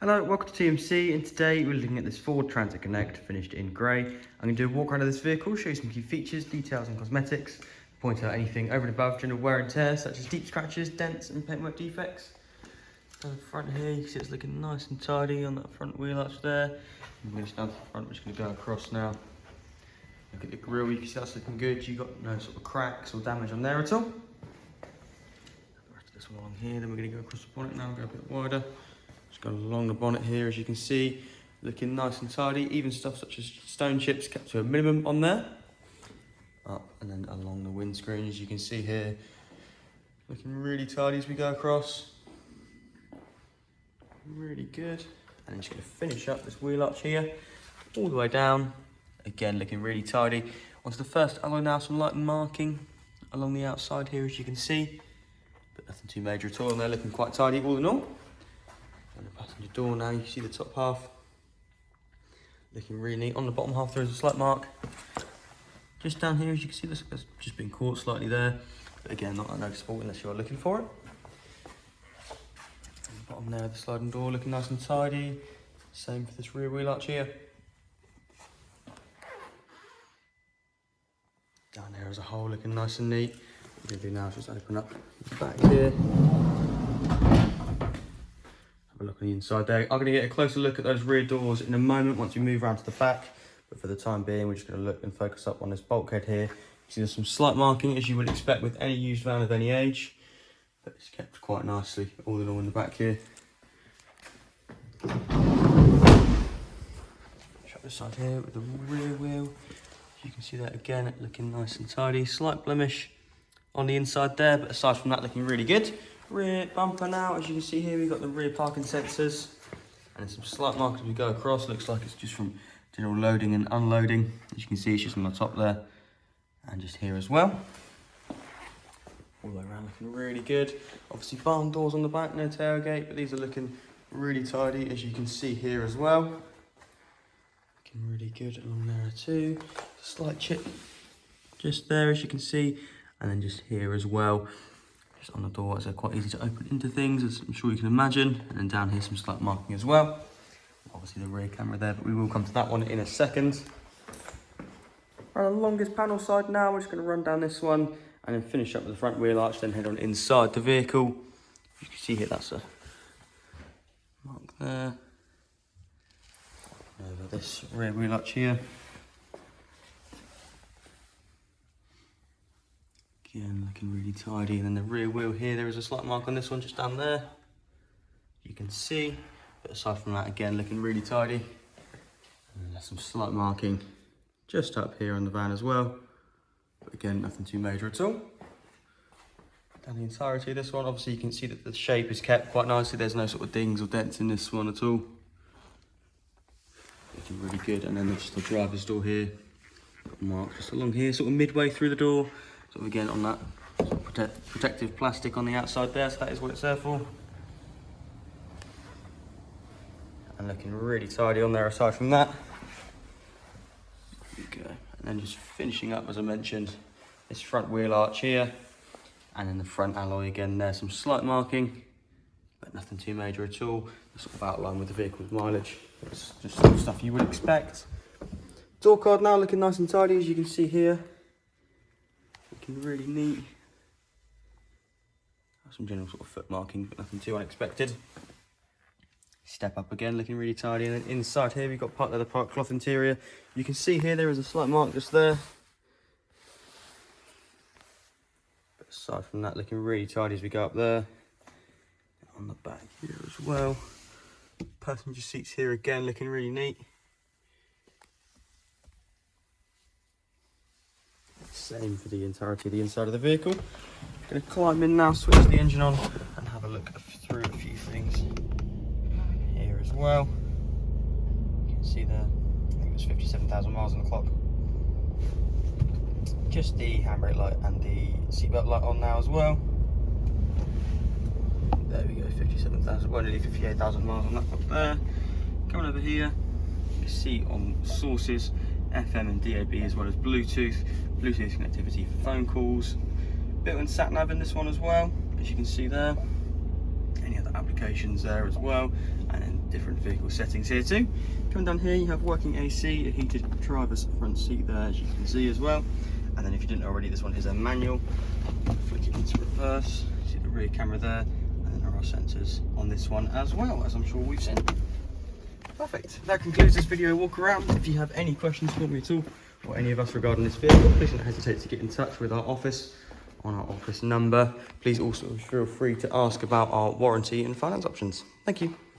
Hello, welcome to TMC, and today we're looking at this Ford Transit Connect finished in grey. I'm going to do a walk around of this vehicle, show you some key features, details and cosmetics, point out anything over and above general wear and tear such as deep scratches, dents and paintwork defects. On the front here you can see it's looking nice and tidy on that front wheel arch there. I'm going to stand to the front, we're just going to go across now. Look at the grille, you can see that's looking good, you've got no sort of cracks or damage on there at all. The rest of this one along here, then we're going to go across the bonnet now, go a bit wider. Just going along the bonnet here, as you can see, looking nice and tidy. Even stuff such as stone chips kept to a minimum on there. Up and then along the windscreen, as you can see here, looking really tidy as we go across. Really good. And then just going to finish up this wheel arch here, all the way down. Again, looking really tidy. Onto the first alloy now, some light marking along the outside here, as you can see. But nothing too major at all, and they're looking quite tidy all in all. And the passenger door now, you can see the top half looking really neat. On the bottom half there is a slight mark. Just down here, as you can see, this has just been caught slightly there, but again not that noticeable unless you're looking for it. On the bottom there, the sliding door looking nice and tidy. Same for this rear wheel arch here. Down there as a whole looking nice and neat. What we're going to do now is just open up the back here. A look on the inside there. I'm going to get a closer look at those rear doors in a moment once we move around to the back, but for the time being we're just going to look and focus up on this bulkhead here. You see there's some slight marking, as you would expect with any used van of any age, but it's kept quite nicely all in all in the back here. Shut this side here with the rear wheel. You can see that again, looking nice and tidy. Slight blemish on the inside there, but aside from that looking really good. Rear bumper now, as you can see here, we've got the rear parking sensors and some slight marks as we go across. Looks like it's just from general loading and unloading. As you can see, it's just on the top there and just here as well. All the way around looking really good. Obviously barn doors on the back, no tailgate, but these are looking really tidy, as you can see here as well. Looking really good along there too. Slight chip just there, as you can see, and then just here as well. Just on the door, as they're quite easy to open into things, as I'm sure you can imagine. And then down here, some slight marking as well. Obviously the rear camera there, but we will come to that one in a second. On the longest panel side now, we're just going to run down this one and then finish up with the front wheel arch, then head on inside the vehicle. You can see here, that's a mark there. Over this rear wheel arch here. Again, looking really tidy. And then the rear wheel here, there is a slight mark on this one just down there. You can see, but aside from that, again, looking really tidy. And then there's some slight marking just up here on the van as well. But again, nothing too major at all. Down the entirety of this one, obviously you can see that the shape is kept quite nicely. There's no sort of dings or dents in this one at all. Looking really good. And then just the driver's door here. Got a mark just along here, sort of midway through the door. Sort of again on that sort of protective plastic on the outside there, so that is what it's there for. And looking really tidy on there aside from that. There we go. And then just finishing up, as I mentioned, this front wheel arch here. And then the front alloy again, there's some slight marking, but nothing too major at all. Sort of outline with the vehicle's mileage. It's just sort of stuff you would expect. Door card now looking nice and tidy, as you can see here. Looking really neat. Some general sort of foot marking, but nothing too unexpected. Step up again, looking really tidy. And then inside here, we've got part leather, part cloth interior. You can see here, there is a slight mark just there. But aside from that, looking really tidy as we go up there. On the back here as well. Passenger seats here again, looking really neat. Same for the entirety of the inside of the vehicle. Going to climb in now, switch the engine on and have a look through a few things here as well. You can see there, I think it was 57,000 miles on the clock. Just the handbrake light and the seatbelt light on now as well. There we go, 57,000, well nearly 58,000 miles on that clock there. Coming over here, you see on sources, FM and DAB, as well as Bluetooth connectivity for phone calls. Built-in sat nav in this one as well, as you can see there. Any other applications there as well, and then different vehicle settings here too. Coming down here, you have working AC, a heated driver's front seat there, as you can see as well. And then if you didn't already, this one is a manual. Flick it into reverse, see the rear camera there, and then there are sensors on this one as well, as I'm sure we've seen. Perfect. That concludes this video walk around. If you have any questions for me at all, or any of us regarding this vehicle, please don't hesitate to get in touch with our office on our office number. Please also feel free to ask about our warranty and finance options. Thank you.